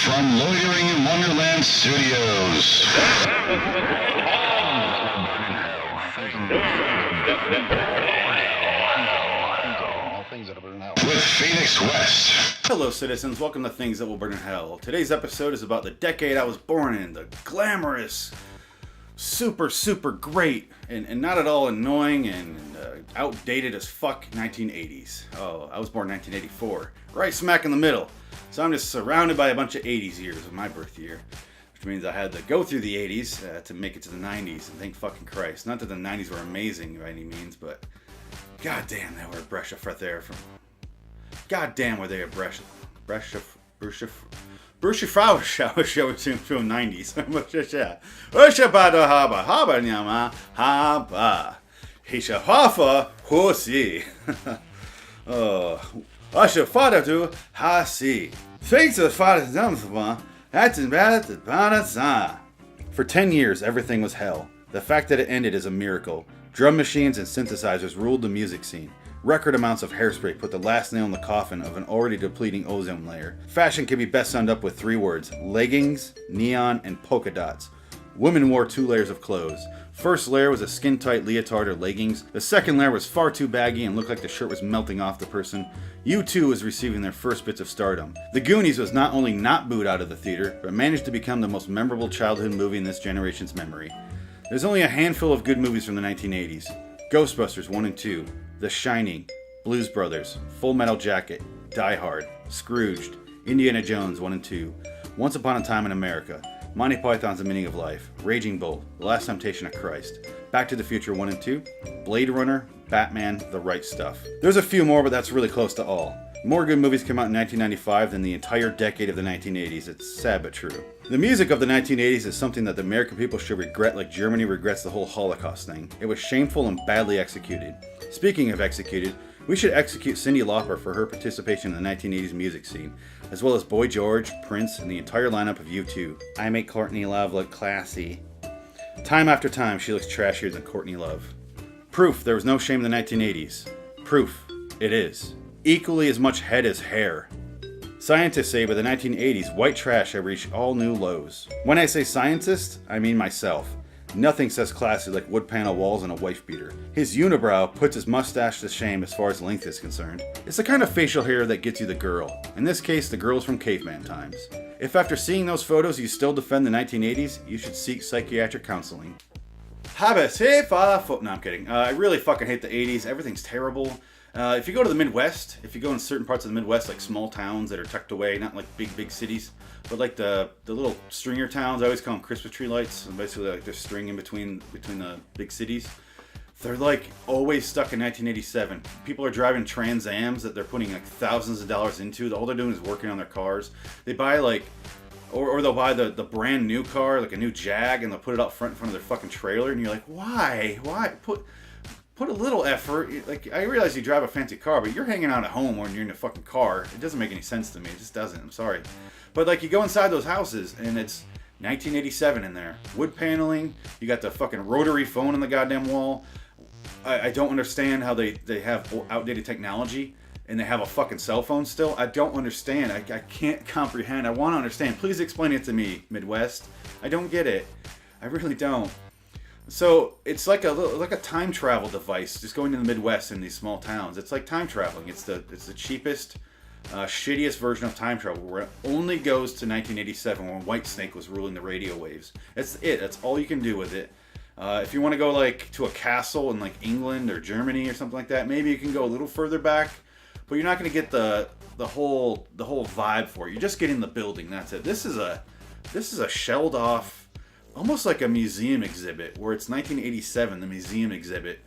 from Loitering in Wonderland Studios. With Phoenix West. Hello citizens, welcome to Things That Will Burn in Hell. Today's episode is about the decade I was born in, the glamorous, super great, and not at all annoying and outdated as fuck 1980s. Oh, I was born in 1984, right smack in the middle. So I'm just surrounded by a bunch of 80s years of my birth year, which means I had to go through the 80s to make it to the 90s, and thank fucking Christ. Not that the 90s were amazing by any means, but goddamn, they were a breath of fresh air from... Goddamn, were they a breath of fresh air show from 90s. Yeah. Ushabada haba haba nyama haba. Hisha hafa hosi. Oh, Usha fada tu hasi. Thanks to fada zamsva. That's in bad to bada. For 10 years, everything was hell. The fact that it ended is a miracle. Drum machines and synthesizers ruled the music scene. Record amounts of hairspray put the last nail in the coffin of an already depleting ozone layer. Fashion can be best summed up with 3 words: leggings, neon, and polka dots. Women wore 2 layers of clothes. First layer was a skin-tight leotard or leggings. The second layer was far too baggy and looked like the shirt was melting off the person. U2 was receiving their first bits of stardom. The Goonies was not only not booed out of the theater, but managed to become the most memorable childhood movie in this generation's memory. There's only a handful of good movies from the 1980s. Ghostbusters 1 and 2, The Shining, Blues Brothers, Full Metal Jacket, Die Hard, Scrooged, Indiana Jones 1 and 2, Once Upon a Time in America, Monty Python's The Meaning of Life, Raging Bull, The Last Temptation of Christ, Back to the Future 1 and 2, Blade Runner, Batman, The Right Stuff. There's a few more, but that's really close to all. More good movies came out in 1995 than the entire decade of the 1980s. It's sad but true. The music of the 1980s is something that the American people should regret like Germany regrets the whole Holocaust thing. It was shameful and badly executed. Speaking of executed, we should execute Cyndi Lauper for her participation in the 1980s music scene, as well as Boy George, Prince, and the entire lineup of U2. I make Courtney Love look classy. Time after time, she looks trashier than Courtney Love. Proof there was no shame in the 1980s. Proof it is. Equally as much head as hair. Scientists say by the 1980s, white trash had reached all new lows. When I say scientist, I mean myself. Nothing says classy like wood panel walls and a wife beater. His unibrow puts his mustache to shame as far as length is concerned. It's the kind of facial hair that gets you the girl. In this case, the girl is from caveman times. If after seeing those photos you still defend the 1980s, you should seek psychiatric counseling. No, I'm kidding. I really fucking hate the 80s. Everything's terrible. If you go to the Midwest, if you go in certain parts of the Midwest, like small towns that are tucked away, not like big cities, but like the little stringer towns, I always call them Christmas tree lights, and basically like they're string in between the big cities. They're like always stuck in 1987. People are driving Trans Ams that they're putting like thousands of dollars into. All they're doing is working on their cars. They buy like, or they'll buy the brand new car, like a new Jag, and they'll put it out front in front of their fucking trailer, and you're like, why? Put a little effort. Like, I realize you drive a fancy car, but you're hanging out at home when you're in a fucking car. It doesn't make any sense to me. It just doesn't. I'm sorry. But like, you go inside those houses and it's 1987 in there. Wood paneling. You got the fucking rotary phone on the goddamn wall. I don't understand how they have outdated technology and they have a fucking cell phone still. I don't understand. I can't comprehend. I want to understand. Please explain it to me, Midwest. I don't get it. I really don't. So it's like a time travel device, just going to the Midwest in these small towns. It's like time traveling. It's the cheapest, shittiest version of time travel, where it only goes to 1987 when Whitesnake was ruling the radio waves. That's it. That's all you can do with it. If you want to go like to a castle in like England or Germany or something like that, maybe you can go a little further back, but you're not going to get the whole vibe for it. You're just getting the building. That's it. This is a shelled off, almost like a museum exhibit, where it's 1987, the museum exhibit,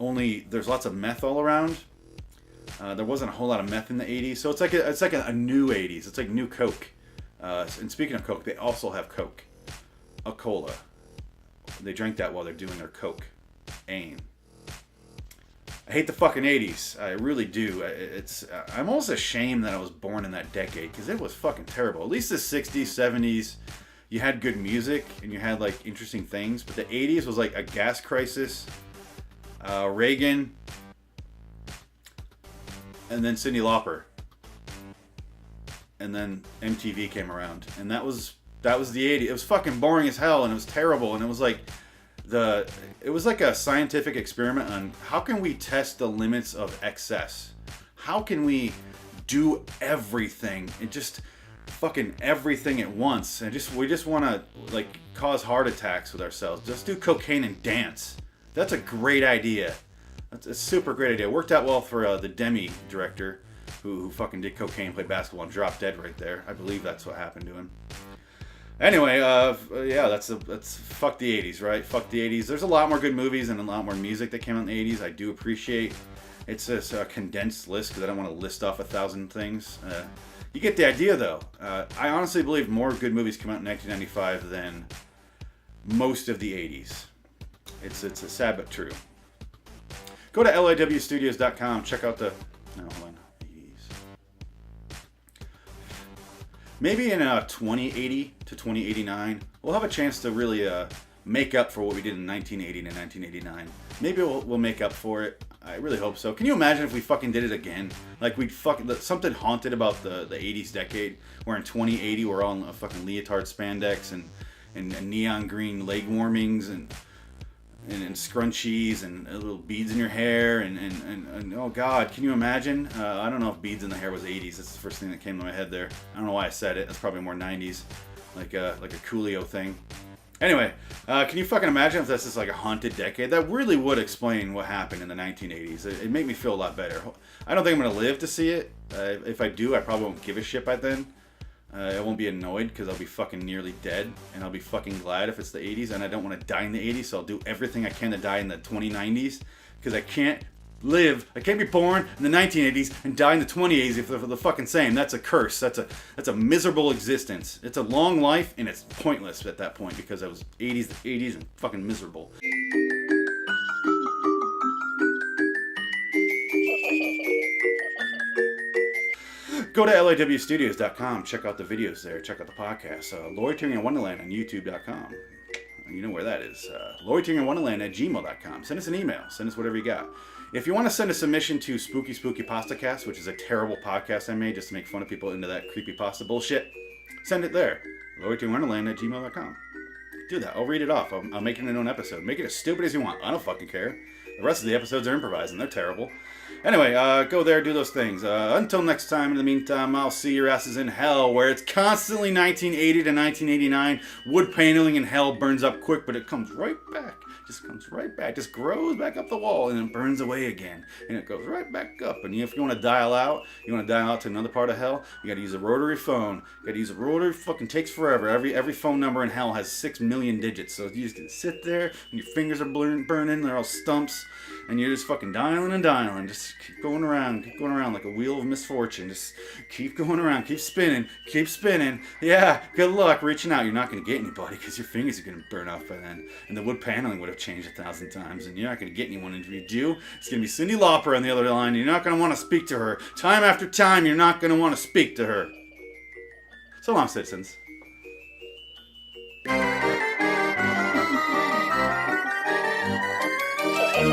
only there's lots of meth all around. There wasn't a whole lot of meth in the 80s, so it's like a new 80s. It's like new Coke. And speaking of Coke, they also have Coke. A cola. They drink that while they're doing their Coke. Aim. I hate the fucking 80s. I really do. I'm almost ashamed that I was born in that decade, because it was fucking terrible. At least the 60s, 70s, you had good music and you had like interesting things, but the 80s was like a gas crisis, Reagan, and then Cyndi Lauper. and then MTV came around, and that was the 80s. It was fucking boring as hell, and it was terrible, and it was like a scientific experiment on how can we test the limits of excess. How can we do everything and just fucking everything at once, and we just want to like cause heart attacks with ourselves. Just do cocaine and dance. That's a great idea. That's a super great idea. It worked out well for the Demi director who fucking did cocaine, played basketball, and dropped dead right there. I believe that's what happened to him. Anyway, yeah, that's fuck the 80s, right? Fuck the 80s. There's a lot more good movies and a lot more music that came out in the 80s. I do appreciate. It's just a condensed list because I don't want to list off 1,000 things. You get the idea, though. I honestly believe more good movies come out in 1995 than most of the 80s. It's sad but true. Go to loiteringinwonderland.com. Check out the... No, hold on. Maybe in 2080 to 2089, we'll have a chance to really make up for what we did in 1980 to 1989. Maybe we'll make up for it. I really hope so. Can you imagine if we fucking did it again? Like we'd fucking... Something haunted about the 80s decade, where in 2080 we're all in a fucking leotard spandex and neon green leg warmings and scrunchies and little beads in your hair and oh god, can you imagine? I don't know if beads in the hair was 80s. That's the first thing that came to my head there. I don't know why I said it. That's probably more 90s, like a Coolio thing. Anyway, can you fucking imagine if this is like a haunted decade? That really would explain what happened in the 1980s. It made me feel a lot better. I don't think I'm gonna live to see it. If I do, I probably won't give a shit by then. I won't be annoyed because I'll be fucking nearly dead, and I'll be fucking glad if it's the 80s, and I don't want to die in the 80s, so I'll do everything I can to die in the 2090s, because I can't be born in the 1980s and die in the 2080s if they're the fucking same. That's a curse. That's a miserable existence. It's a long life, and it's pointless at that point, because I was 80s and fucking miserable. Go to lawstudios.com. Check out the videos there. Check out the podcast. Loitering in Wonderland on youtube.com. You know where that is. loiteringinwonderland@gmail.com. Send us an email. Send us whatever you got. If you want to send a submission to Spooky Spooky Pasta Cast, which is a terrible podcast I made just to make fun of people into that creepy pasta bullshit, send it there. loiteringinwonderland@gmail.com. Do that. I'll read it off. I'll make it into an episode. Make it as stupid as you want. I don't fucking care. The rest of the episodes are improvised, and they're terrible. Anyway, go there, do those things. Until next time, in the meantime, I'll see your asses in hell, where it's constantly 1980 to 1989. Wood paneling in hell burns up quick, but it comes right back. Just comes right back. Just grows back up the wall, and it burns away again. And it goes right back up. And if you want to dial out, to another part of hell, you got to use a rotary phone. You got to use a rotary. Fucking takes forever. Every phone number in hell has 6 million digits. So you just can sit there, and your fingers are burning. They're all stumps. And you're just fucking dialing and dialing. Just keep going around like a wheel of misfortune. Just keep going around. Keep spinning. Yeah, good luck reaching out. You're not going to get anybody because your fingers are going to burn off by then. And the wood paneling would have changed 1,000 times. And you're not going to get anyone. And if you do, it's going to be Cyndi Lauper on the other line. You're not going to want to speak to her. Time after time, you're not going to want to speak to her. So long, citizens.